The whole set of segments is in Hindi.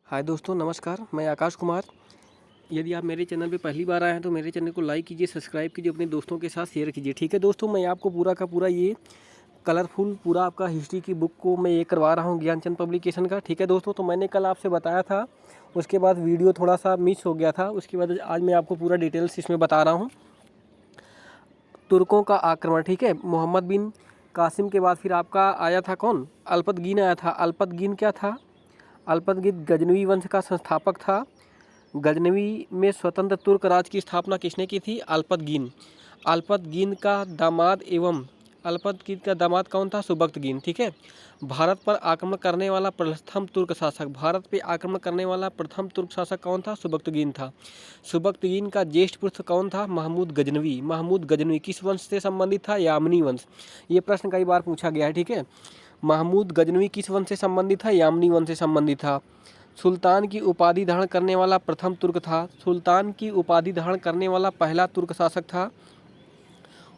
हाय दोस्तों, नमस्कार। मैं आकाश कुमार। यदि आप मेरे चैनल पे पहली बार आए हैं तो मेरे चैनल को लाइक कीजिए, सब्सक्राइब कीजिए, अपने दोस्तों के साथ शेयर कीजिए। ठीक है दोस्तों, मैं आपको पूरा का पूरा ये कलरफुल पूरा आपका हिस्ट्री की बुक को मैं ये करवा रहा हूँ ज्ञानचंद पब्लिकेशन का। ठीक है दोस्तों, तो मैंने कल आपसे बताया था, उसके बाद वीडियो थोड़ा सा मिस हो गया था, उसके बाद आज मैं आपको पूरा डिटेल्स इसमें बता रहा हूँ। तुर्कों का आक्रमण, ठीक है। मोहम्मद बिन कासिम के बाद फिर आपका आया था कौन? अल्पतगीन आया था। अल्पतगीन क्या था? अल्पतगीन गजनवी वंश का संस्थापक था। गजनवी में स्वतंत्र तुर्क राज की स्थापना किसने की थी? अल्पतगीन। अल्पतगीन का दामाद एवं अल्पतगीन का दामाद कौन था? सुबक्तगीन। ठीक है। भारत पर आक्रमण करने वाला प्रथम तुर्क शासक, भारत पे आक्रमण करने वाला प्रथम तुर्क शासक कौन था? सुबक्तगीन था। सुबक्तगीन का ज्येष्ठ पुत्र कौन था? महमूद गजनवी। महमूद गजनवी किस वंश से संबंधित था? यामनी वंश। ये प्रश्न कई बार पूछा गया है। ठीक है। महमूद गजनवी किस वंश से संबंधित था? यामनी वंश से संबंधित था। सुल्तान की उपाधि धारण करने वाला प्रथम तुर्क था। सुल्तान की उपाधि धारण करने वाला पहला तुर्क शासक था।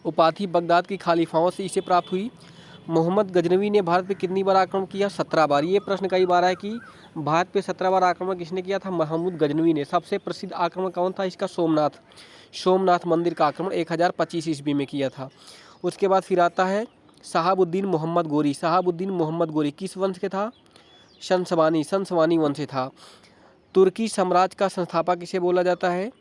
उपाधि बगदाद की खालिफाओं से इसे प्राप्त हुई। मोहम्मद गजनवी ने भारत पे कितनी बार आक्रमण किया? 17 बार। ये प्रश्न कई बार है कि भारत पे 17 बार आक्रमण किसने किया था? महमूद गजनवी ने। सबसे प्रसिद्ध आक्रमण कौन था इसका? सोमनाथ मंदिर का आक्रमण 1025 ईस्वी में किया था। उसके बाद फिर आता है शहाबुद्दीन मोहम्मद गोरी। शहाबुद्दीन मोहम्मद गोरी किस वंश के था? संसवानी वंश से था। तुर्की साम्राज्य का संस्थापक किसे बोला जाता है?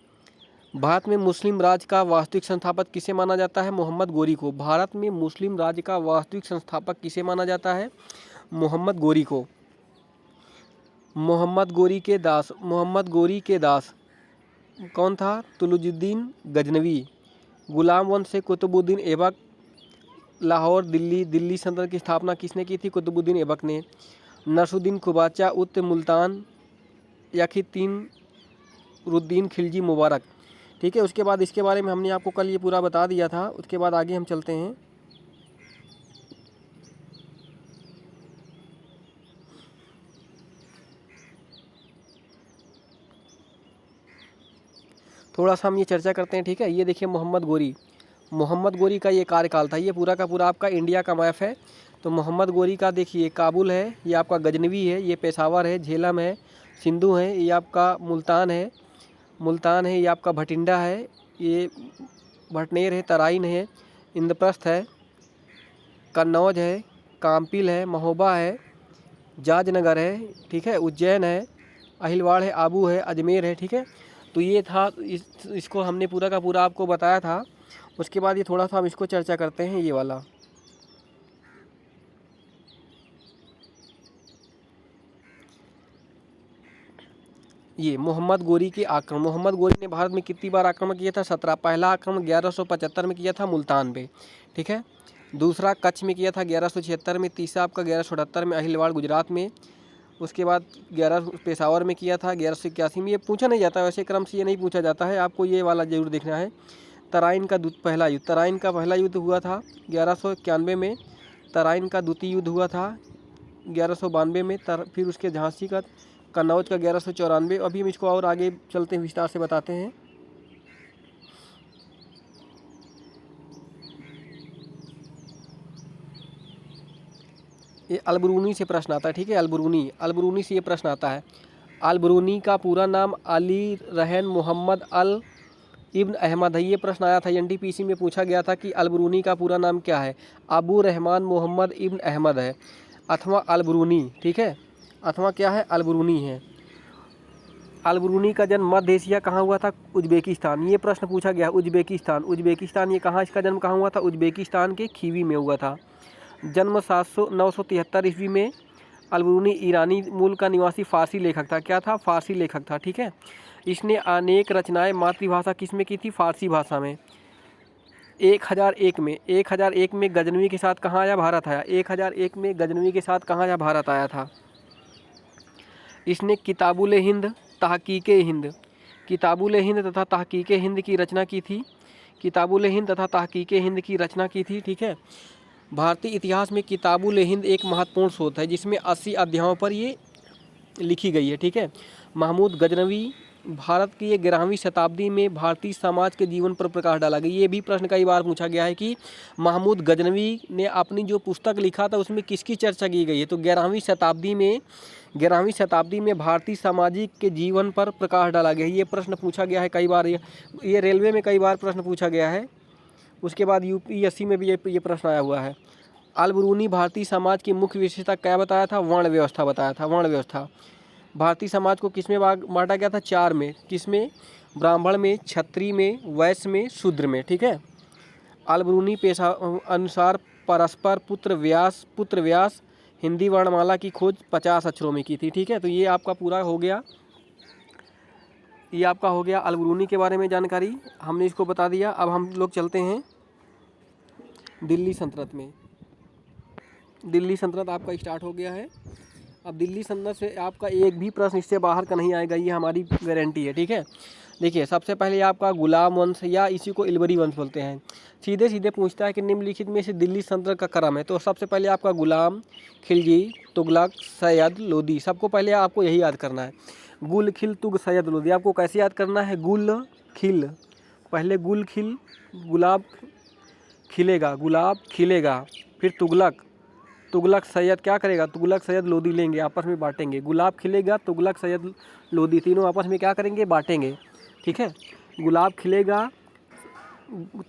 भारत में मुस्लिम राज का वास्तविक संस्थापक किसे माना जाता है? मोहम्मद गोरी को। भारत में मुस्लिम राज्य का वास्तविक संस्थापक किसे माना जाता है? मोहम्मद गोरी को। मोहम्मद गोरी के दास कौन था? तुलुजुद्दीन गजनवी। गुलाम वंश से कुतुबुद्दीन ऐबक। लाहौर दिल्ली सल्तनत की स्थापना किसने की थी? कुतुबुद्दीन ऐबक ने। नसरुद्दीन कुबाचा उत मुल्तान यखीतीन रुद्दीन खिलजी मुबारक। ठीक है। उसके बाद इसके बारे में हमने आपको कल ये पूरा बता दिया था। उसके बाद आगे हम चलते हैं। थोड़ा सा हम ये चर्चा करते हैं। ठीक है। ये देखिए मोहम्मद गोरी का ये कार्यकाल था। ये पूरा का पूरा आपका इंडिया का मैप है। तो मोहम्मद गोरी का देखिए काबुल है, ये आपका गजनवी है, ये पेशावर है, झेलम है, सिंधु है, ये आपका मुल्तान है, ये आपका भटिंडा है, ये भटनेर है, तराइन है, इंद्रप्रस्थ है, कन्नौज है, काम्पिल है, महोबा है, जाजनगर है, ठीक है, उज्जैन है, अहिलवाड़ है, आबू है, अजमेर है। ठीक है। तो ये था, इसको हमने पूरा का पूरा आपको बताया था। उसके बाद ये थोड़ा सा हम इसको चर्चा करते हैं। ये वाला ये मोहम्मद गोरी के आक्रमण। मोहम्मद गोरी ने भारत में कितनी बार आक्रमण किया था? 17। पहला आक्रमण 1175 में किया था मुल्तान पे। ठीक है। दूसरा कच्छ में किया था 1176 में। तीसरा आपका 1178 में अहिलवाड़ गुजरात में। उसके बाद 11 पेशावर में किया था 1181 में। ये पूछा नहीं जाता, वैसे क्रम से ये नहीं पूछा जाता है, आपको ये वाला जरूर देखना है। तराइन का पहला युद्ध हुआ था 1191 में। तराइन का द्वितीय युद्ध हुआ था 1192 में। फिर उसके झांसी का, कन्नौज का 1194। अभी हम इसको और आगे चलते हैं, विस्तार से बताते हैं। ये अलबरूनी से प्रश्न आता है। ठीक है। अलबरूनी से ये प्रश्न आता है। अलबरूनी का पूरा नाम अली रहन मोहम्मद अल इब्न अहमद है। ये प्रश्न आया था, एनटीपीसी में पूछा गया था कि अलबरूनी का पूरा नाम क्या है? अबू रहमान मोहम्मद इब्न अहमद है अथवा अलबरूनी। ठीक है। अथवा क्या है? अलबरूनी है। अलबरूनी का जन्म मध्य एशिया कहाँ हुआ था? उज्बेकिस्तान। ये प्रश्न पूछा गया। उज्बेकिस्तान ये कहाँ, इसका जन्म कहाँ हुआ था? उज्बेकिस्तान के खीवी में हुआ था। जन्म 973 ईस्वी में। अलबरूनी ईरानी मूल का निवासी फारसी लेखक था। क्या था? फारसी लेखक था। ठीक है। इसने अनेक रचनाएं मातृभाषा किस में की थी? फारसी भाषा में। 1001 में गजनवी के साथ कहाँ आया? भारत आया। 1001 में गजनवी के साथ कहाँ आया? भारत आया था। इसने किताबुल हिंद तथा तहकीक हिंद की रचना की थी। ठीक है। भारतीय इतिहास में किताबुल हिंद एक महत्वपूर्ण स्रोत है, जिसमें 80 अध्यायों पर ये लिखी गई है। ठीक है। महमूद गजनवी भारत की 11वीं शताब्दी में भारतीय समाज के जीवन पर प्रकाश डाला गया। ये भी प्रश्न कई बार पूछा गया है कि महमूद गजनवी ने अपनी जो पुस्तक लिखा था उसमें किसकी चर्चा की गई है? तो 11वीं शताब्दी में 11वीं शताब्दी में भारतीय सामाजिक के जीवन पर प्रकाश डाला गया। ये प्रश्न पूछा गया है कई बार, ये रेलवे में कई बार प्रश्न पूछा गया है। उसके बाद यूपीएससी में भी ये प्रश्न आया हुआ है। अल बरूनी भारतीय समाज की मुख्य विशेषता क्या बताया था? वर्ण व्यवस्था बताया था। वर्ण व्यवस्था। भारतीय समाज को किसमें बांटा गया था? 4 में। किसमें? ब्राह्मण में, क्षत्रिय में, वैश्य में, शूद्र में। ठीक है। अल बरूनी पेशा अनुसार परस्पर पुत्र व्यास हिंदी वर्णमाला की खोज 50 अक्षरों में की थी। ठीक है। तो ये आपका पूरा हो गया, ये आपका हो गया अल बरूनी के बारे में जानकारी, हमने इसको बता दिया। अब हम लोग चलते हैं दिल्ली सल्तनत में। दिल्ली सल्तनत आपका स्टार्ट हो गया है। अब दिल्ली सल्तनत से आपका एक भी प्रश्न इससे बाहर का नहीं आएगा, ये हमारी गारंटी है। ठीक है। देखिए, सबसे पहले आपका गुलाम वंश या इसी को इलबरी वंश बोलते हैं। सीधे सीधे पूछता है कि निम्नलिखित में से दिल्ली सल्तनत का क्रम है। तो सबसे पहले आपका गुलाम, खिलजी, तुगलक, सैयद, लोदी। सबको पहले आपको यही याद करना है, गुल, खिल, तुग, सैयद, लोदी। आपको कैसे याद करना है? गुल, खिल, पहले गुल खिल, गुलाब खिलेगा, गुलाब खिलेगा, फिर तुगलक, तुगलक सैयद क्या करेगा? तुगलक सैयद लोदी लेंगे, आपस में बांटेंगे। गुलाब खिलेगा, तुगलक सैयद लोदी, तीनों आपस में क्या करेंगे? बांटेंगे। ठीक है। गुलाब खिलेगा,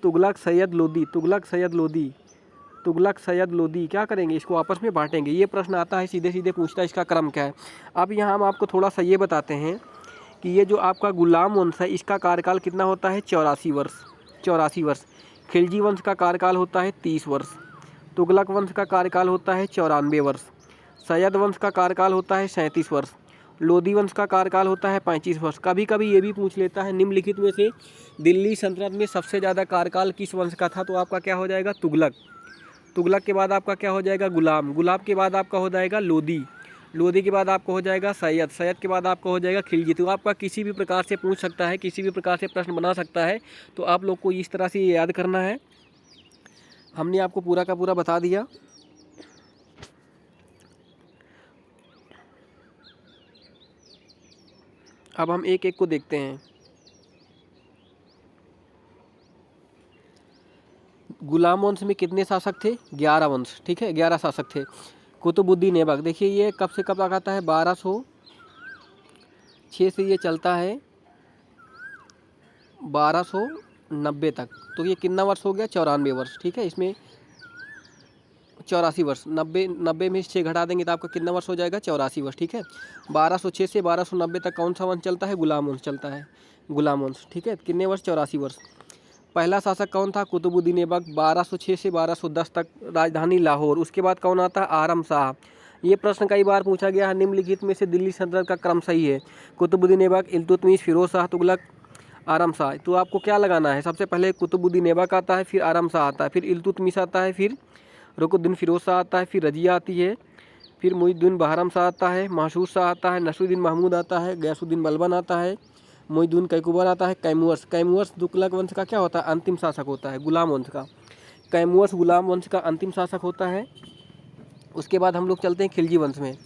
तुगलक सैयद लोदी, तुगलक सैयद लोदी, तुगलक सैयद लोदी क्या करेंगे? इसको आपस में बांटेंगे। ये प्रश्न आता है, सीधे सीधे पूछता है इसका क्रम क्या है। अब यहाँ हम आपको थोड़ा सा ये बताते हैं कि ये जो आपका गुलाम वंश है इसका कार्यकाल कितना होता है? 84 वर्ष। 84 वर्ष। खिलजी वंश का कार्यकाल होता है 30 वर्ष। तुगलक वंश का कार्यकाल होता है 94 वर्ष। सैयद वंश का कार्यकाल होता है 37 वर्ष। लोदी वंश का कार्यकाल होता है 35 वर्ष। कभी कभी ये भी पूछ लेता है निम्नलिखित में से दिल्ली सल्तनत में सबसे ज़्यादा कार्यकाल किस वंश का था? तो आपका क्या हो जाएगा? तुगलक। तुगलक के बाद आपका क्या हो जाएगा? गुलाम। गुलाब के बाद आपका हो जाएगा लोदी। लोदी के बाद आपको हो जाएगा सैयद। सैयद के बाद आपका हो जाएगा खिलजी। तो आपका किसी भी प्रकार से पूछ सकता है, किसी भी प्रकार से प्रश्न बना सकता है। तो आप लोग को इस तरह से ये याद करना है। हमने आपको पूरा का पूरा बता दिया। अब हम एक एक को देखते हैं। गुलाम वंश में कितने शासक थे? 11 वंश। ठीक है, 11 शासक थे। कुतुबुद्दीन ऐबक, देखिए ये कब से कब तक आता है? 1206 से ये चलता है 1290 तक। तो ये कितना वर्ष हो गया? 94 वर्ष। ठीक है। इसमें 84 वर्ष, 90 में 6 घटा देंगे तो आपका कितना वर्ष हो जाएगा? 84 वर्ष। ठीक है। 1206 से 1290 तक कौन सा वंश चलता है? गुलाम वंश चलता है, गुलाम वंश। ठीक है। कितने वर्ष? 84 वर्ष। पहला शासक कौन था? कुतुबुद्दीन ऐबक, 1206 से 1210 तक, राजधानी लाहौर। उसके बाद कौन आता है? आरम शाह। ये प्रश्न कई बार पूछा गया है, निम्नलिखित में से दिल्ली सल्तनत का क्रम सही है? कुतुबुद्दीन ऐबक, इल्तुतमिश, फिरोज शाह, तुगलक, आरम शाह। तो आपको क्या लगाना है? सबसे पहले कुतुबुद्दीन ऐबक आता है, फिर आरम शाह आता है, फिर इल्तुतमिश आता है, फिर रुकनुद्दीन फिरोज शाह आता है, फिर रजिया आती है, फिर मुइजुद्दीन बहरम शाह आता है, महसूद शाह आता है, नसरुद्दीन महमूद आता है, गयासुद्दीन बलबन आता है, मुइजुद्दीन कैकुबर आता है, कैमुअर्स। कैमुअर्स तुगलक वंश का क्या होता है? अंतिम शासक होता है, गुलाम वंश का। कैमुअर्स गुलाम वंश का अंतिम शासक होता है। उसके बाद हम लोग चलते हैं खिलजी वंश में।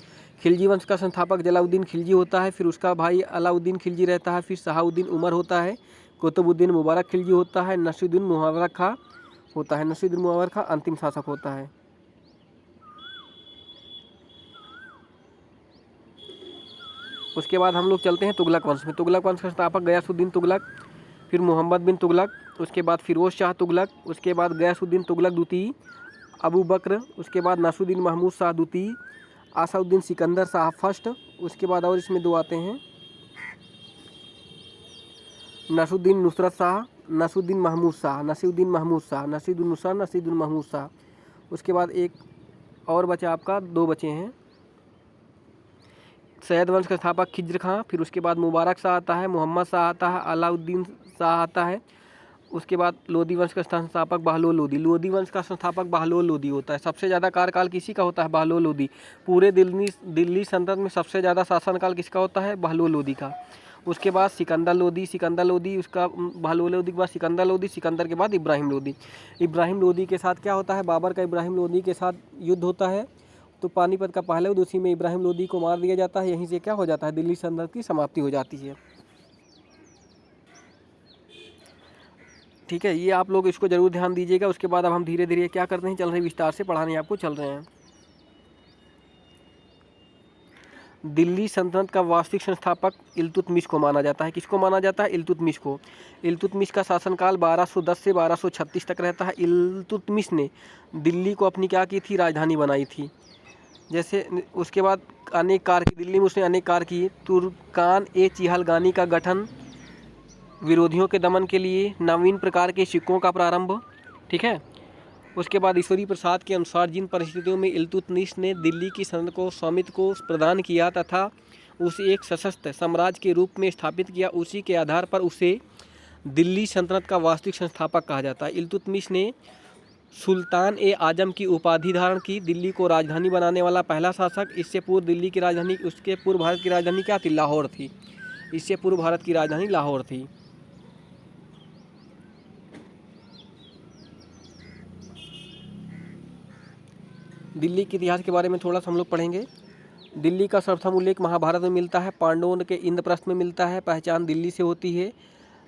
खिलजी वंश का संस्थापक जलालुद्दीन खिलजी होता है, फिर उसका भाई अलाउद्दीन खिलजी रहता है, फिर शहाबुद्दीन उमर होता है, कुतुबुद्दीन मुबारक खिलजी होता है, नसीरुद्दीन मुबारक खां होता है। नसीरुद्दीन मुबारक खां अंतिम शासक होता है। उसके बाद हम लोग चलते हैं तुगलक वंश में। तुगलक वंश का संस्थापक गयासुद्दीन तुगलक, फिर मोहम्मद बिन तुगलक, उसके बाद फिरोज शाह तुगलक, उसके बाद गयासुद्दीन तुगलक द्वितीय, अबू बकर, उसके बाद नासरुद्दीन महमूद शाह द्वितीय, आसाउद्दीन सिकंदर शाह फर्स्ट। उसके बाद और इसमें 2 आते हैं, नसरुद्दीन नुसरत शाह, नसरुद्दीन महमूद शाह, नसीरुद्दीन महमूद शाह, नसीरुद्दीन नुसरत, नसीरुद्दीन महमूद शाह। उसके बाद एक और बचा आपका, 2 बचे हैं। सैयद वंश का स्थापक खिज्र खां, फिर उसके बाद मुबारक शाह आता है, मोहम्मद शाह आता है, अलाउद्दीन शाह आता है। उसके बाद लोदी वंश का संस्थापक बहलोल लोदी। लोदी वंश का संस्थापक बहलोल लोदी होता है। सबसे ज़्यादा कार्यकाल किसी का होता है? बहलोल लोदी। पूरे दिल्ली सल्तनत में सबसे ज़्यादा शासनकाल किसका होता है? बहलोल लोदी का। उसके बाद सिकंदर लोदी, सिकंदर लोदी, उसका बहलोल लोदी के बाद सिकंदर लोदी, सिकंदर के बाद इब्राहिम लोदी। इब्राहिम लोदी के साथ क्या होता है? बाबर का इब्राहिम लोदी के साथ युद्ध होता है, तो पानीपत का पहला युद्ध, उसी में इब्राहिम लोदी को मार दिया जाता है। यहीं से क्या हो जाता है? दिल्ली सल्तनत की समाप्ति हो जाती है। ठीक है, ये आप लोग इसको ज़रूर ध्यान दीजिएगा। उसके बाद अब हम धीरे धीरे क्या करते हैं, चल रहे विस्तार से पढ़ाने आपको चल रहे हैं। दिल्ली सल्तनत का वास्तविक संस्थापक इल्तुतमिश को माना जाता है। किसको माना जाता है? इल्तुतमिश को। इल्तुतमिश का शासनकाल 1210 से 1236 तक रहता है। इल्तुतमिश ने दिल्ली को अपनी क्या की थी? राजधानी बनाई थी। जैसे उसके बाद अनेक कार्य की, दिल्ली में उसने अनेक कार्य किए। तुर्कान ए चिहलगानी का गठन, विरोधियों के दमन के लिए, नवीन प्रकार के सिक्कों का प्रारंभ, ठीक है। उसके बाद ईश्वरी प्रसाद के अनुसार जिन परिस्थितियों में इल्तुतमिश ने दिल्ली की सल्तनत को स्वामित्व को प्रदान किया तथा उसे एक सशस्त्र साम्राज्य के रूप में स्थापित किया, उसी के आधार पर उसे दिल्ली सल्तनत का वास्तविक संस्थापक कहा जाता है। इल्तुतमिश ने सुल्तान ए आजम की उपाधि धारण की, दिल्ली को राजधानी बनाने वाला पहला शासक। इससे पूर्व दिल्ली की राजधानी, उसके पूर्व भारत की राजधानी क्या थी? लाहौर थी। इससे पूर्व भारत की राजधानी लाहौर थी। दिल्ली के इतिहास के बारे में थोड़ा सा हम लोग पढ़ेंगे। दिल्ली का सर्वप्रथम उल्लेख महाभारत में मिलता है, पांडवों के इंद्रप्रस्थ में मिलता है। पहचान दिल्ली से होती है।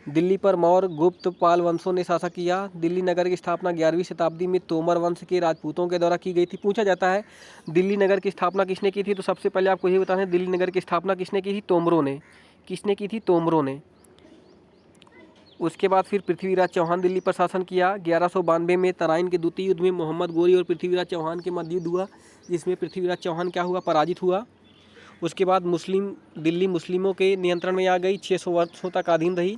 दिल्ली पर मौर्य, गुप्त, पाल वंशों ने शासन किया। दिल्ली नगर की स्थापना 11वीं शताब्दी में तोमर वंश के राजपूतों के द्वारा की गई थी। पूछा जाता है दिल्ली नगर की स्थापना किसने की थी? तो सबसे पहले आपको ये बताना है दिल्ली नगर की स्थापना किसने की थी? तोमरों ने। किसने की थी? तोमरों ने। उसके बाद फिर पृथ्वीराज चौहान दिल्ली पर शासन किया। 1192 में तराइन के द्वितीय युद्ध में मोहम्मद गोरी और पृथ्वीराज चौहान के मध्य युद्ध हुआ, जिसमें पृथ्वीराज चौहान क्या हुआ? पराजित हुआ। उसके बाद दिल्ली मुस्लिमों के नियंत्रण में आ गई, 600 वर्षों तक अधीन रही।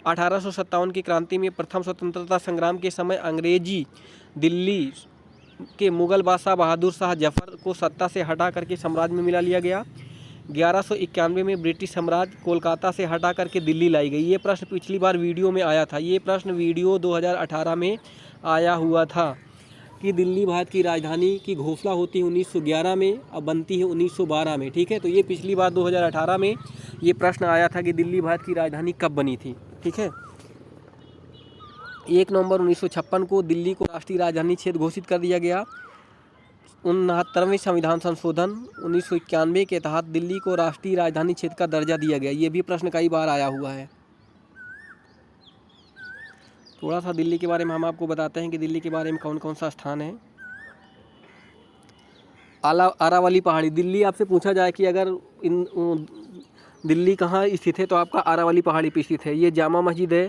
1857 की क्रांति में प्रथम स्वतंत्रता संग्राम के समय अंग्रेजी दिल्ली के मुगल बादशाह बहादुर शाह जफर को सत्ता से हटा करके साम्राज्य में मिला लिया गया। 1191 में ब्रिटिश साम्राज्य कोलकाता से हटा करके दिल्ली लाई गई। ये प्रश्न पिछली बार वीडियो में आया था। ये प्रश्न वीडियो 2018 में आया हुआ था कि दिल्ली भारत की राजधानी की घोषणा होती है 1911 में, अब बनती है 1912 में, ठीक है। तो ये पिछली बार 2018 में ये प्रश्न आया था कि दिल्ली भारत की राजधानी कब बनी थी, ठीक है। 1 नवंबर 1956 को दिल्ली को राष्ट्रीय राजधानी क्षेत्र घोषित कर दिया गया। 69वें संविधान संशोधन 1991 के तहत दिल्ली को राष्ट्रीय राजधानी क्षेत्र का दर्जा दिया गया। ये भी प्रश्न कई बार आया हुआ है। थोड़ा सा दिल्ली के बारे में हम आपको बताते हैं कि दिल्ली के बारे में कौन कौन सा स्थान है। अरावली पहाड़ी, दिल्ली आपसे पूछा जाए कि अगर दिल्ली कहाँ स्थित है तो आपका अरावली पहाड़ी पर स्थित है। ये जामा मस्जिद है,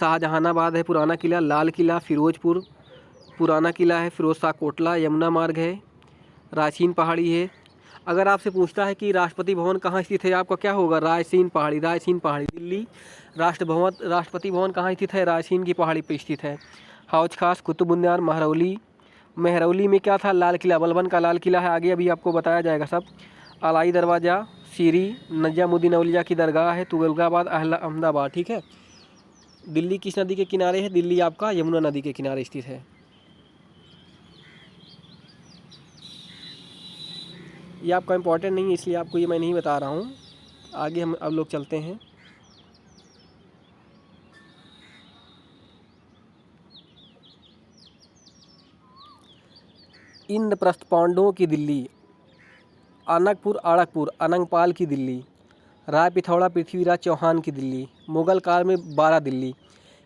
शाहजहानाबाद है, पुराना किला, लाल किला, फिरोजपुर पुराना किला है, फिरोज शाह कोटला, यमुना मार्ग है, रायसीन पहाड़ी है। अगर आपसे पूछता है कि राष्ट्रपति भवन कहाँ स्थित है, आपका क्या होगा? रायसीन पहाड़ी। रायसीन पहाड़ी। दिल्ली राष्ट्रपति भवन कहाँ स्थित है? रायसीन की पहाड़ी पर स्थित है। हौज खास, कुतुब मीनार, महरौली में क्या था? लाल किला, बलबन का लाल किला है। आगे अभी आपको बताया जाएगा सब। अलाई दरवाज़ा, सीरी, नजामुद्दीन औलिया की दरगाह है, तुगलकाबाद, अहमदाबाद, ठीक है। दिल्ली किस नदी के किनारे है? दिल्ली आपका यमुना नदी के किनारे स्थित है। ये आपका इम्पोर्टेंट नहीं है, इसलिए आपको ये मैं नहीं बता रहा हूँ। आगे हम अब लोग चलते हैं। इंद्रप्रस्थ पांडवों की दिल्ली, अनकपुर आड़कपुर अनंगपाल की दिल्ली, राय पिथौड़ा पृथ्वीराज चौहान की दिल्ली, मुगल काल में 12 दिल्ली,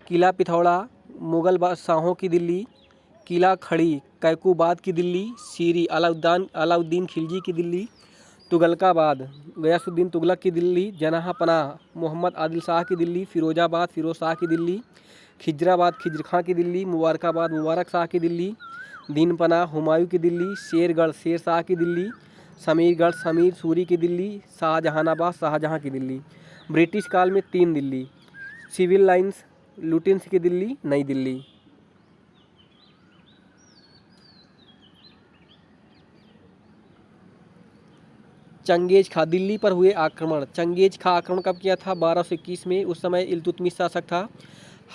किला पिथौड़ा मुगल बादशाहों की दिल्ली, किला खड़ी कैकूबाद की दिल्ली, सीरी अलाउद्दीन खिलजी की दिल्ली, तुगलकाबाद गयासुद्दीन तुगलक की दिल्ली, जनाह पनाह मोहम्मद आदिल शाह की दिल्ली, फिरोजाबाद फिरोज शाह की दिल्ली, खिजराबाद खिजर खां की दिल्ली, मुबारकाबाद मुबारक शाह की दिल्ली, दीन पनाह हुमायूं की दिल्ली, शेरगढ़ शेर शाह की दिल्ली, समीरगढ़ समीर सूरी की दिल्ली, शाहजहानाबाद शाहजहां की दिल्ली। ब्रिटिश काल में 3 दिल्ली, सिविल लाइन्स लुटिन्स की दिल्ली, नई दिल्ली। चंगेज खां, दिल्ली पर हुए आक्रमण। चंगेज खां आक्रमण कब किया था? 1221 में। उस समय इल्तुतमिश शासक था।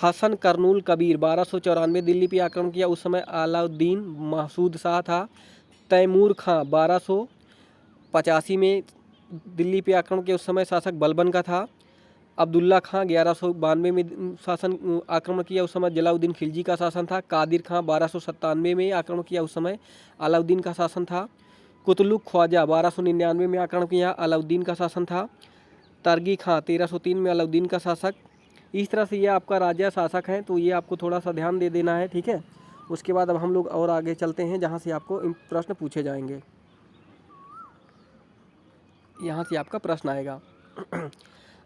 हसन कर्नूल कबीर 1294 दिल्ली पर आक्रमण किया। उस समय अलाउद्दीन महसूद शाह था। तैमूर खां 1285 में दिल्ली पर आक्रमण किया। उस समय शासक बलबन का था। अब्दुल्ला खां 1192 में शासन आक्रमण किया। उस समय जलालुद्दीन खिलजी का शासन था। कादिर खां 1297 में आक्रमण किया। उस समय अलाउद्दीन का शासन था। कुतलुक ख्वाजा 1299 में आक्रमण किया। अलाउद्दीन का शासन था। तरगी खां 1303 में अलाउद्दीन का शासक। इस तरह से ये आपका राजा शासक हैं, तो ये आपको थोड़ा सा ध्यान दे देना है, ठीक है। उसके बाद अब हम लोग और आगे चलते हैं, जहाँ से आपको प्रश्न पूछे जाएंगे। यहाँ से आपका प्रश्न आएगा।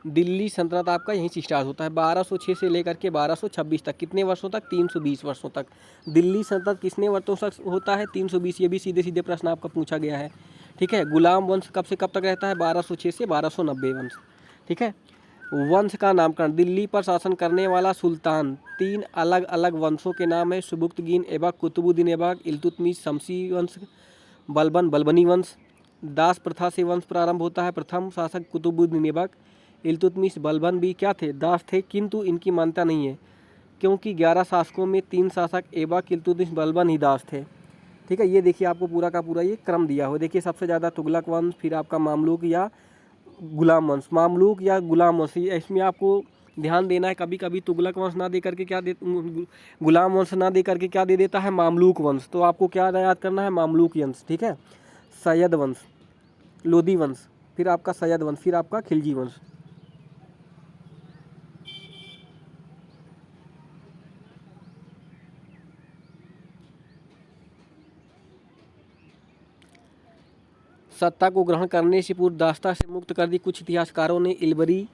दिल्ली सल्तनत आपका यहीं से स्टार्ट होता है 1206 से लेकर के 1226 तक। कितने वर्षों तक? 320 वर्षों तक। दिल्ली सल्तनत कितने वर्षों तक होता है? 320। ये भी सीधे सीधे प्रश्न आपका पूछा गया है। ठीक है। गुलाम वंश कब से कब तक रहता है? 1206 से 1290 वंश। ठीक है। वंश का नामकरण, दिल्ली पर शासन करने वाला सुल्तान, 3 अलग अलग वंशों के नाम है। सुबुक्तगीन ऐबक, कुतुबुद्दीन ऐबक, इल्तुतमिश, शमसी वंश, बलबन, बलबनी वंश। दास प्रथा से वंश प्रारंभ होता है। प्रथम शासक कुतुबुद्दीन ऐबक, इल्तुतमिश, बलबन भी क्या थे? दास थे, किंतु इनकी मान्यता नहीं है क्योंकि 11 शासकों में 3 शासक ऐबक, इल्तुतमिश, बलबन ही दास थे। ठीक है। ये देखिए आपको पूरा का पूरा ये क्रम दिया हो। देखिए सबसे ज़्यादा तुगलक वंश, फिर आपका मामलुक या गुलाम वंश। मामलुक या गुलाम वंश, इसमें आपको ध्यान देना है। कभी कभी तुगलक वंश ना दे करके क्या दे, गुलाम वंश ना दे करके क्या दे देता है? मामलुक वंश। तो आपको क्या याद करना है? मामलुक वंश। ठीक है। सैयद वंश, लोदी वंश, फिर आपका सैयद वंश, फिर आपका खिलजी वंश। सत्ता को ग्रहण करने से पूर्व दासता से मुक्त कर दी। कुछ इतिहासकारों ने इल्बरी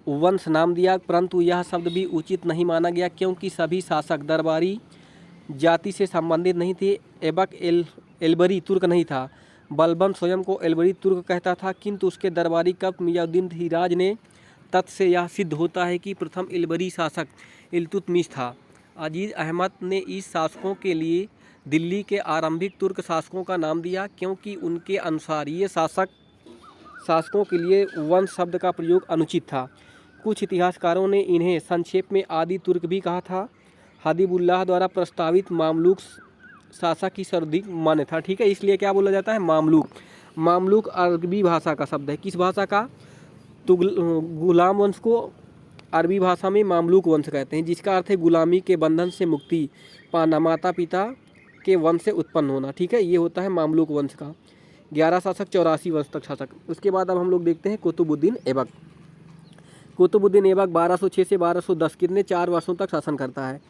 वंश नाम दिया, परंतु यह शब्द भी उचित नहीं माना गया क्योंकि सभी शासक दरबारी जाति से संबंधित नहीं थे। ऐबक एल्बरी तुर्क नहीं था। बलबन स्वयं को एल्बरी तुर्क कहता था, किंतु उसके दरबारी कब्त मियाउद्दीन हिराज ने तथ्य से यह सिद्ध होता है कि प्रथम एल्बरी शासक इल्तुतमिश था। अजीज अहमद ने इस शासकों के लिए दिल्ली के आरंभिक तुर्क शासकों का नाम दिया क्योंकि उनके अनुसार ये शासकों के लिए वंश शब्द का प्रयोग अनुचित था। कुछ इतिहासकारों ने इन्हें संक्षेप में आदि तुर्क भी कहा था। हबीबुल्लाह द्वारा प्रस्तावित मामलुक शासक की सर्वाधिक मान्य था। ठीक है। इसलिए क्या बोला जाता है? मामलुक। मामलुक अरबी भाषा का शब्द है। किस भाषा का? गुलाम वंश को अरबी भाषा में मामलुक वंश कहते हैं, जिसका अर्थ है गुलामी के बंधन से मुक्ति पाना, माता पिता के वंश से उत्पन्न होना। ठीक है। ये होता है मामलुक वंश का। 11 शासक, 84 वर्ष तक शासक। उसके बाद अब हम लोग देखते हैं कुतुबुद्दीन ऐबक। कुतुबुद्दीन ऐबक 1206 से 1210 कितने 4 वर्षों तक शासन करता है।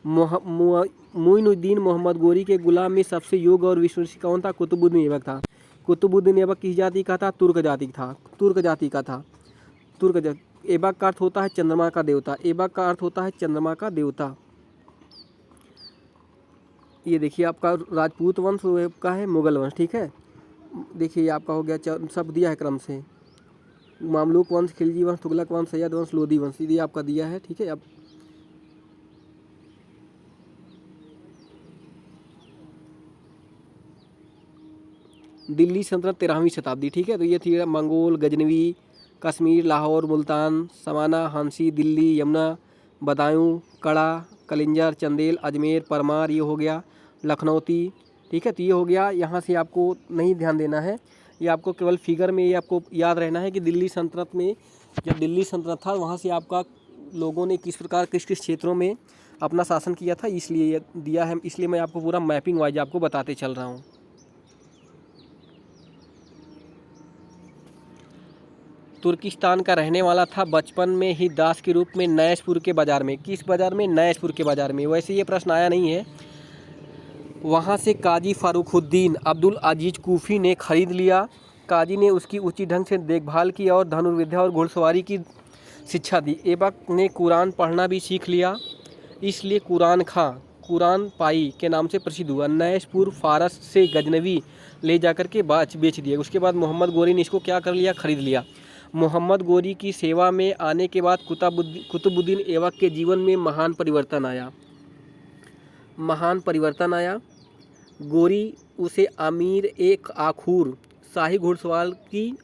मुइनुद्दीन मोहम्मद गोरी के गुलाम में सबसे योग्य और विश्वसनीय कौन था? कुतुबुद्दीन ऐबक था। कुतुबुद्दीन ऐबक किस जाति का था? तुर्क जाति था। तुर्क जाति का था। ऐबक का अर्थ होता है चंद्रमा का देवता। ऐबक का अर्थ होता है चंद्रमा का देवता। ये देखिए आपका राजपूत वंश का है मुगल वंश। ठीक है। देखिए आपका हो गया, सब दिया है क्रम से। मामलुक वंश, खिलजी वंश, तुगलक वंश, सैयद वंश, लोदी वंश, ये आपका दिया है। ठीक है। अब दिल्ली सल्तनत 13वीं शताब्दी। ठीक है। तो ये थी मंगोल, गजनवी, कश्मीर, लाहौर, मुल्तान, समाना, हांसी, दिल्ली, यमुना, बदायूं, कड़ा, कलिंजर, चंदेल, अजमेर, परमार, ये हो गया लखनौती। ठीक है। तो ये हो गया। यहाँ से आपको नहीं ध्यान देना है, ये आपको केवल फिगर में ये आपको याद रहना है कि दिल्ली सल्तनत में, जब दिल्ली सल्तनत था वहाँ से आपका लोगों ने किस प्रकार किस किस क्षेत्रों में अपना शासन किया था, इसलिए ये दिया है। इसलिए मैं आपको पूरा मैपिंग वाइज आपको बताते चल रहा हूँ। तुर्किस्तान का रहने वाला था। बचपन में ही दास के रूप में नैशपुर के बाज़ार में। किस बाज़ार में? नैशपुर के बाज़ार में। वैसे ये प्रश्न आया नहीं है। वहाँ से काजी फ़ारुखुद्दीन अब्दुल अजीज़ कूफ़ी ने खरीद लिया। काजी ने उसकी उचित ढंग से देखभाल की और धनुर्विद्या और घुड़सवारी की शिक्षा दी। ऐबक ने कुरान पढ़ना भी सीख लिया, इसलिए कुरान खां, कुरान पाई के नाम से प्रसिद्ध हुआ। नैशपुर फारस से गजनवी ले जाकर के बेच दिया। उसके बाद मोहम्मद गोरी ने इसको क्या कर लिया? खरीद लिया। मोहम्मद गोरी की सेवा में आने के बाद कुतुबुद्दीन ऐबक के जीवन में महान परिवर्तन आया। गोरी उसे अमीर एक आखूर शाही घुड़सवार की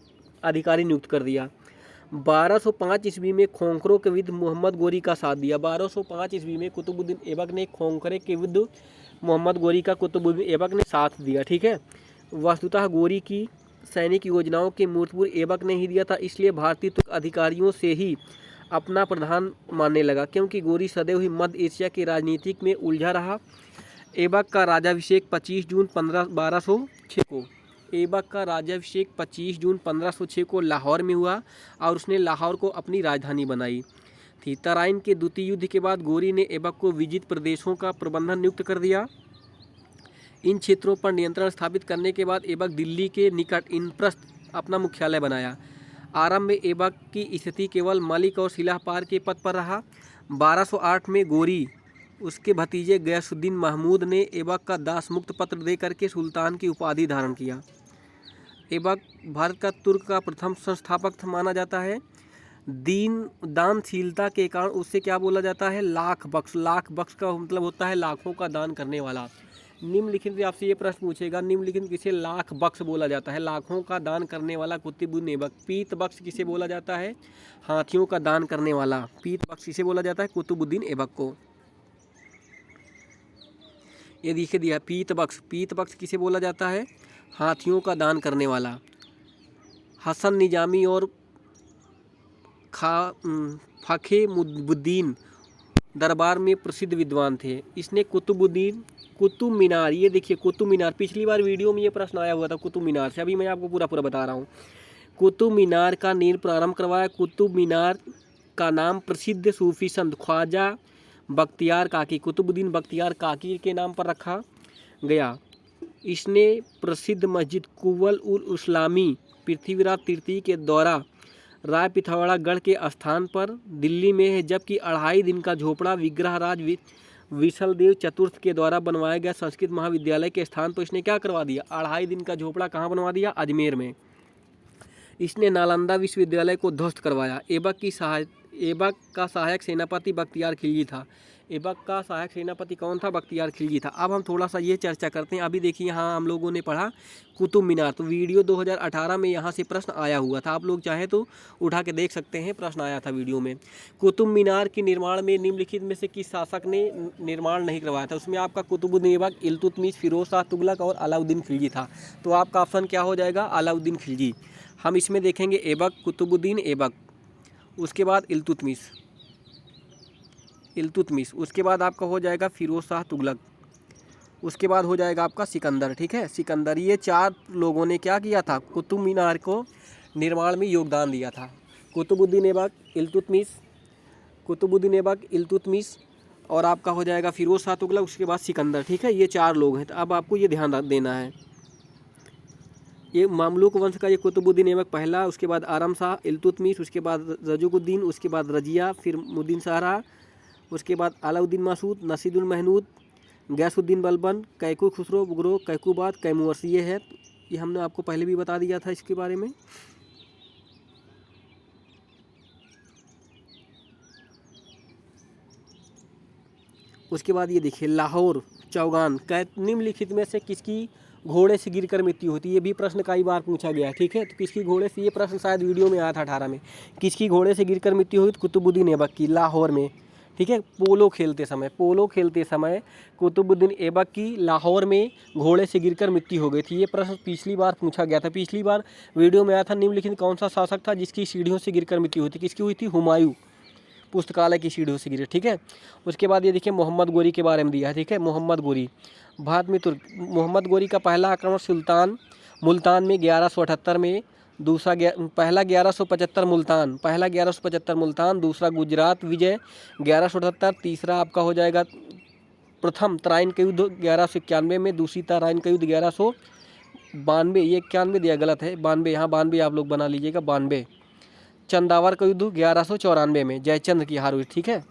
अधिकारी नियुक्त कर दिया। 1205 ईस्वी में खोंकरों के विरुद्ध मोहम्मद गोरी का साथ दिया। 1205 ईस्वी में कुतुबुद्दीन ऐबक ने खोंकरे के विरुद्ध मोहम्मद गोरी का कुतुबुद्दीन ऐबक ने साथ दिया। ठीक है। वस्तुतः गोरी की सैनिक योजनाओं के मूर्तपुर ऐबक ने ही दिया था, इसलिए भारतीय तुर्क अधिकारियों से ही अपना प्रधान मानने लगा क्योंकि गोरी सदैव ही मध्य एशिया के राजनीतिक में उलझा रहा। ऐबक का राज्याभिषेक 25 जून 1206 को ऐबक का राज्याभिषेक 25 जून 1506 को लाहौर में हुआ और उसने लाहौर को अपनी राजधानी बनाई थी। तराइन के द्वितीय युद्ध के बाद गोरी ने ऐबक को विजित प्रदेशों का प्रबंधन नियुक्त कर दिया। इन क्षेत्रों पर नियंत्रण स्थापित करने के बाद ऐबक दिल्ली के निकट इंद्रप्रस्थ अपना मुख्यालय बनाया। आरंभ में ऐबक की स्थिति केवल मलिक और सिलाहपार के पद पर रहा। 1208 में गोरी उसके भतीजे गयासुद्दीन महमूद ने ऐबक का दासमुक्त पत्र दे करके सुल्तान की उपाधि धारण किया। ऐबक भारत का तुर्क का प्रथम संस्थापक माना जाता है। दानशीलता के कारण उससे क्या बोला जाता है, लाख बख्श। लाख बख्श का मतलब होता है लाखों का दान करने वाला। निम्नलिखित में आपसे ये प्रश्न पूछेगा, निम्नलिखित किसे लाख बख्श बोला जाता है, लाखों का दान करने वाला कुतुबुद्दीन ऐबक। पीत बख्श किसे बोला जाता है, हाथियों का दान करने वाला। पीत बख्श किसे बोला जाता है, कुतुबुद्दीन ऐबक को। ये देखिए दिया पीत बख्श। पीत बख्श किसे बोला जाता है, हाथियों का दान करने वाला। हसन निजामी और फ़ाखेमुद्दीन दरबार में प्रसिद्ध विद्वान थे। इसने कुतुब मीनार, ये देखिए कुतुब मीनार, पिछली बार वीडियो में ये प्रश्न आया हुआ था कुतुब मीनार से, अभी मैं आपको पूरा बता रहा हूँ। कुतुब मीनार का निर्माण प्रारंभ करवाया। कुतुब मीनार का नाम प्रसिद्ध सूफी संत ख्वाजा बख्तियार काकी, कुतुबुद्दीन बख्तियार काकी के नाम पर रखा गया। इसने प्रसिद्ध मस्जिद कुव्वल उल इस्लामी पृथ्वीराज तृतीय के द्वारा राय पिथौरागढ़ गढ़ के स्थान पर दिल्ली में है, जबकि 2.5 दिन का झोपड़ा विग्रहराज विशलदेव चतुर्थ के द्वारा बनवाया गया संस्कृत महाविद्यालय के स्थान पर इसने क्या करवा दिया, 2.5 दिन का झोपड़ा कहाँ बनवा दिया, अजमेर में। इसने नालंदा विश्वविद्यालय को ध्वस्त करवाया। ऐबक का सहायक सेनापति बख्तियार खिलजी था। ऐबक का सहायक सेनापति कौन था, बख्तियार खिलजी था। अब हम थोड़ा सा ये चर्चा करते हैं। अभी देखिए यहाँ हम लोगों ने पढ़ा कुतुब मीनार, तो वीडियो 2018 में यहाँ से प्रश्न आया हुआ था, आप लोग चाहे तो उठा के देख सकते हैं, प्रश्न आया था वीडियो में। कुतुब मीनार के निर्माण में निम्नलिखित में से किस शासक ने निर्माण नहीं करवाया था, उसमें आपका कुतुबुद्दीन ऐबक, इल्तुतमिश, फिरोज शाह तुगलक और अलाउद्दीन खिलजी था। तो आपका ऑप्शन क्या हो जाएगा, अलाउद्दीन खिलजी। हम इसमें देखेंगे ऐबक, कुतुबुद्दीन ऐबक, उसके बाद इल्तुतमिश, उसके बाद आपका हो जाएगा फिरोज शाह तुगलक, उसके बाद हो जाएगा आपका सिकंदर। ठीक है, सिकंदर। ये 4 लोगों ने क्या किया था, कुतुब मीनार को निर्माण में योगदान दिया था। कुतुबुद्दीन ऐबक, इल्तुतमिश और आपका हो जाएगा फिरोज शाह तुगलक, उसके बाद सिकंदर। ठीक है, ये 4 लोग हैं। तो अब आपको ये ध्यान देना है, ये मामलूक वंश का ये कुतुबुद्दीन ऐबक पहला, उसके बाद आरम शाह, इल्तुतमिश, उसके बाद रजुकुद्दीन, उसके बाद रजिया, फिर मुद्दीन शाह, उसके बाद अलाउद्दीन मसूद, नसीरुद्दीन महमूद, गयासुद्दीन बलबन, कैकू खुसरो, बुगरो, कैकूबाद, कैमुअर्स। ये है, ये हमने आपको पहले भी बता दिया था इसके बारे में। उसके बाद ये देखिए लाहौर चौगान, निम्नलिखित में से किसकी घोड़े से गिरकर मृत्यु होती है, ये भी प्रश्न कई बार पूछा गया है। ठीक है, तो किसकी घोड़े से, ये प्रश्न शायद वीडियो में आया था 18 में, किसकी घोड़े से गिरकर मृत्यु हुई, कुतुबुद्दीन ऐबक की, लाहौर में। ठीक है, पोलो खेलते समय कुतुबुद्दीन ऐबक की लाहौर में घोड़े से गिरकर मृत्यु हो गई थी। ये प्रश्न पिछली बार पूछा गया था, पिछली बार वीडियो में आया था, निम्नलिखित कौन सा शासक था जिसकी सीढ़ियों से गिरकर मृत्यु हुई थी, किसकी हुई थी, हुमायूं, पुस्तकालय की सीढ़ियों से गिरे। ठीक है, उसके बाद ये देखिए मोहम्मद गोरी के बारे में दिया है। ठीक है, मोहम्मद गोरी भारत में तुर्क, मोहम्मद गोरी का पहला आक्रमण मुल्तान में 1178 में, पहला 1175 मुल्तान, दूसरा गुजरात विजय 1178, तीसरा आपका हो जाएगा प्रथम तराइन का युद्ध 1191 में, दूसरी तराइन का युद्ध 1192, ये 91 दिया गलत है, 92, यहाँ 92 आप लोग बना लीजिएगा, 92। चंदावर का युद्ध 1194 में जयचंद्र की हार हुई। ठीक है,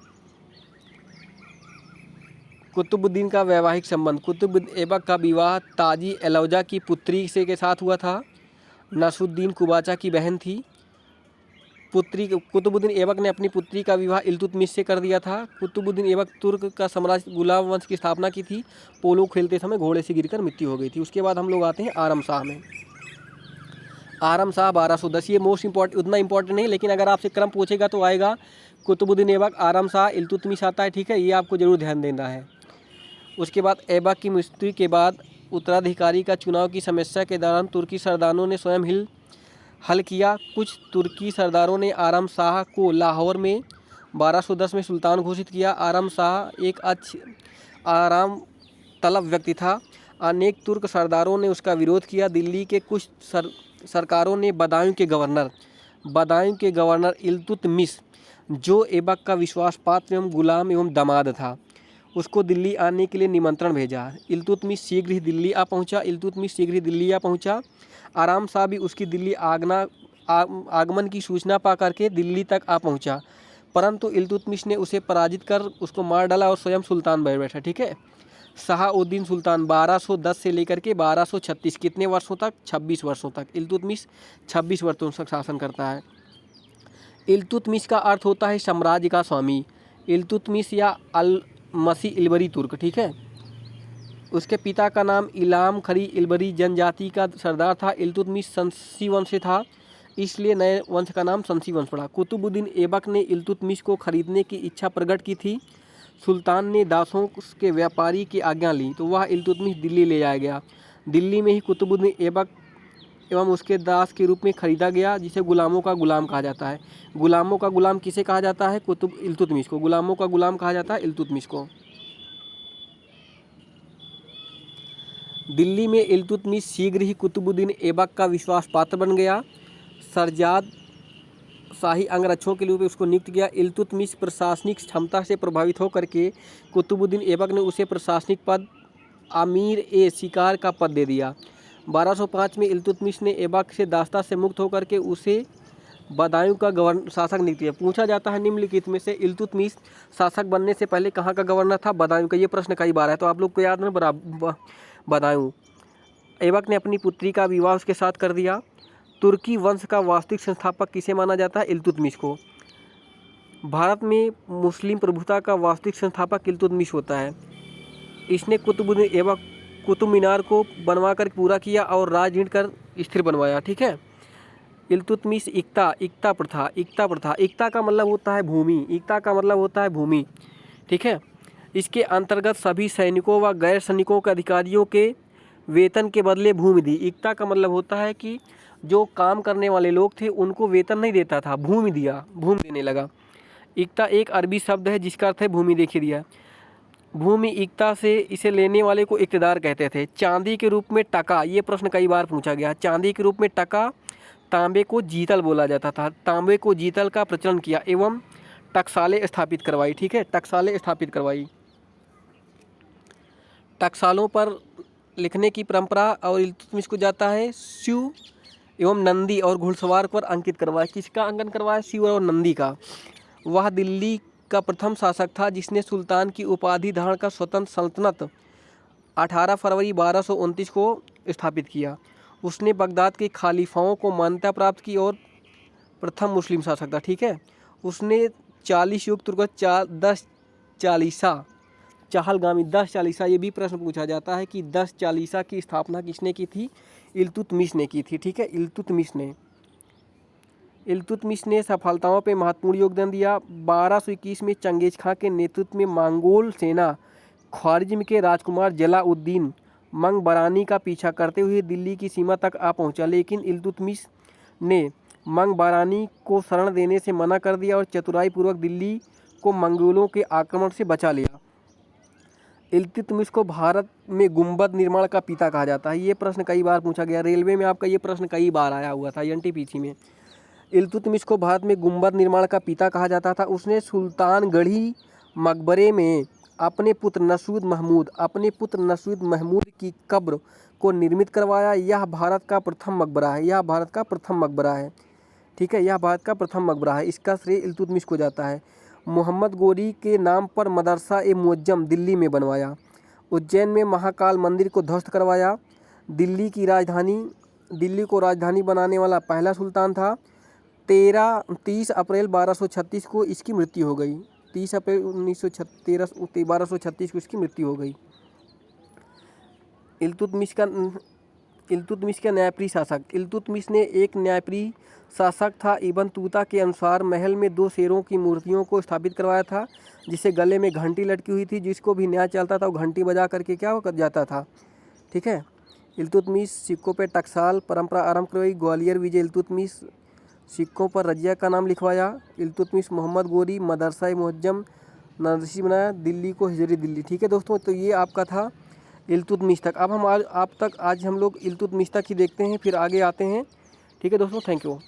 कुतुबुद्दीन का वैवाहिक संबंध, कुतुबुद्दीन ऐबक का विवाह ताजी एलौजा की पुत्री से के साथ हुआ था, नसरुद्दीन कुबाचा की बहन थी। कुतुबुद्दीन ऐबक ने अपनी पुत्री का विवाह इल्तुतमिश से कर दिया था। कुतुबुद्दीन ऐबक तुर्क का साम्राज्य गुलाम वंश की स्थापना की थी। पोलो खेलते समय घोड़े से गिरकर मृत्यु हो गई थी। उसके बाद हम लोग आते हैं आरम शाह में। आरम शाह 1210, ये मोस्ट इंपॉर्टेंट, उतना इंपॉर्टेंट नहीं, लेकिन अगर आपसे क्रम पूछेगा तो आएगा कुतुबुद्दीन ऐबक, आरम शाह, इल्तुतमिश आता है। ठीक है, ये आपको जरूर ध्यान देना है। उसके बाद ऐबक की मृत्यु के बाद उत्तराधिकारी का चुनाव की समस्या के दौरान तुर्की सरदारों ने स्वयं हल किया। कुछ तुर्की सरदारों ने आरम शाह को लाहौर में 1210 में सुल्तान घोषित किया। आरम शाह एक आराम तलब व्यक्ति था। अनेक तुर्क सरदारों ने उसका विरोध किया। दिल्ली के कुछ सरकारों ने बदायूं के गवर्नर इल्तुतमिश, जो ऐबक का विश्वास पात्र एवं गुलाम एवं दामाद था, उसको दिल्ली आने के लिए निमंत्रण भेजा। इल्तुतमिश शीघ्र ही दिल्ली आ पहुंचा। इल्तुतमिश शीघ्र ही दिल्ली आ पहुंचा। आराम शाह भी उसकी दिल्ली आगमन की सूचना पा करके दिल्ली तक आ पहुंचा, परंतु इल्तुतमिश ने उसे पराजित कर उसको मार डाला और स्वयं सुल्तान बन बैठा। ठीक है। शाहउद्दीन सुल्तान 1210 से लेकर के 1236 कितने वर्षों तक? 26 वर्षों तक। इल्तुतमिश 26 वर्षों तक शासन करता है। इल्तुतमिश का अर्थ होता है साम्राज्य का स्वामी। इल्तुतमिश या अल मसी इल्बरी तुर्क। ठीक है। उसके पिता का नाम इलाम खरी इल्बरी जनजाति का सरदार था। इल्तुतमिश संसी वंश से था, इसलिए नए वंश का नाम संसी वंश पड़ा। कुतुबुद्दीन ऐबक ने इल्तुतमिश को खरीदने की इच्छा प्रकट की थी। सुल्तान ने दासों के व्यापारी की आज्ञा ली तो वह इल्तुतमिश दिल्ली ले जाया गया। दिल्ली में ही कुतुबुद्दीन ऐबक एवं उसके दास के रूप में खरीदा गया, जिसे गुलामों का गुलाम कहा जाता है। गुलामों का गुलाम किसे कहा जाता है? इल्तुतमिश को। गुलामों का गुलाम कहा जाता है इल्तुतमिश को। दिल्ली में इल्तुतमिश शीघ्र ही कुतुबुद्दीन ऐबक का विश्वास पात्र बन गया। सरजाद शाही अंगरक्षकों के लिए उसको नियुक्त किया। इल्तुतमिश प्रशासनिक क्षमता से प्रभावित होकर के कुतुबुद्दीन ऐबक ने उसे प्रशासनिक पद अमीर ए शिकार का पद दे दिया। 1205 में इल्तुतमिश ने ऐबक से दास्ता से मुक्त होकर के उसे बदायूं का शासक नियुक्त किया। पूछा जाता है निम्नलिखित में से इल्तुतमिश शासक बनने से पहले कहाँ का गवर्नर था? बदायूं का। ये प्रश्न कई बार है तो आप लोग को याद ना, बदायूं। ऐबक ने अपनी पुत्री का विवाह उसके साथ कर दिया। तुर्की वंश का वास्तविक संस्थापक किसे माना जाता है? इल्तुतमिश को। भारत में मुस्लिम प्रभुता का वास्तविक संस्थापक इल्तुतमिश होता है। इसने कुतुबुद्दीन ऐबक कुतुब मीनार को बनवा कर पूरा किया और राजनीड़ कर स्थिर बनवाया। ठीक है। इल्तुतमिश इक्ता प्रथा। इक्ता का मतलब होता है भूमि। इक्ता का मतलब होता है भूमि। ठीक है। इसके अंतर्गत सभी सैनिकों व गैर सैनिकों के अधिकारियों के वेतन के बदले भूमि दी। इक्ता का मतलब होता है कि जो काम करने वाले लोग थे उनको वेतन नहीं देता था, भूमि दिया, भूमि देने लगा। इक्ता एक अरबी शब्द है जिसका अर्थ है भूमि। देखिए दिया भूमि। इक्ता से इसे लेने वाले को इक़्तिदार कहते थे। चांदी के रूप में टका, ये प्रश्न कई बार पूछा गया। चांदी के रूप में टका, तांबे को जीतल बोला जाता था। तांबे को जीतल का प्रचलन किया एवं टकसालें स्थापित करवाई। ठीक है। टकसालें स्थापित करवाई। टकसालों पर लिखने की परंपरा और इल्तुतमिश को जाता है शिव एवं नंदी और घुड़सवार पर अंकित करवाया। किसका अंकन करवाया? शिव और नंदी का। वह दिल्ली का प्रथम शासक था जिसने सुल्तान की उपाधि धारण का स्वतंत्र सल्तनत 18 फरवरी 1229 को स्थापित किया। उसने बगदाद के खालीफाओं को मान्यता प्राप्त की और प्रथम मुस्लिम शासक था। ठीक है। उसने 40 युक्त 10 चालीसा चहलगामी 10 चालीसा, ये भी प्रश्न पूछा जाता है कि 10 चालीसा की स्थापना किसने की थी? इल्तुतमिश ने की थी। ठीक है। इल्तुतमिश ने सफलताओं पे महत्वपूर्ण योगदान दिया। 1221 में चंगेज खां के नेतृत्व में मंगोल सेना ख्वारिज्म के राजकुमार जलाउद्दीन मंगबरानी का पीछा करते हुए दिल्ली की सीमा तक आ पहुंचा, लेकिन इल्तुतमिश ने मंगबरानी को शरण देने से मना कर दिया और चतुराई पूर्वक दिल्ली को मंगोलों के आक्रमण से बचा लिया। इल्तुतमिश को भारत में गुंबद निर्माण का पिता कहा जाता है। ये प्रश्न कई बार पूछा गया। रेलवे में आपका ये प्रश्न कई बार आया हुआ था एनटीपीसी में। इल्तुतमिश को भारत में गुंबद निर्माण का पिता कहा जाता था। उसने सुल्तानगढ़ी मकबरे में अपने पुत्र नसूद महमूद की कब्र को निर्मित करवाया। यह भारत का प्रथम मकबरा है। ठीक है। यह भारत का प्रथम मकबरा है। इसका श्रेय इल्तुतमिश को जाता है। मोहम्मद गोरी के नाम पर मदरसा ए मुअज्जम दिल्ली में बनवाया। उज्जैन में महाकाल मंदिर को ध्वस्त करवाया। दिल्ली को राजधानी बनाने वाला पहला सुल्तान था। 30 अप्रैल 1236 को इसकी मृत्यु हो गई। 30 अप्रैल 1236 को इसकी मृत्यु हो गई। इल्तुतमिश का न्यायप्रिय शासक। इल्तुतमिश ने एक न्यायप्रिय शासक था। इब्न तूता के अनुसार महल में 2 शेरों की मूर्तियों को स्थापित करवाया था, जिसे गले में घंटी लटकी हुई थी। जिसको भी न्याय चलता था वो घंटी बजा करके क्या कर जाता था। ठीक है। इल्तुतमिश सिक्कों पर टकसाल परंपरा आरंभ करवाई। ग्वालियर विजय इल्तुतमिश सिक्कों पर रजिया का नाम लिखवाया। इल्तुतमिश मोहम्मद गोरी मदरसा मुअज्जम नरसी बनाया। दिल्ली को हिजरी दिल्ली। ठीक है दोस्तों, तो ये आपका था इल्तुतमिश तक। अब हम आज हम लोग इल्तुतमिश तक ही देखते हैं, फिर आगे आते हैं। ठीक है दोस्तों, थैंक यू।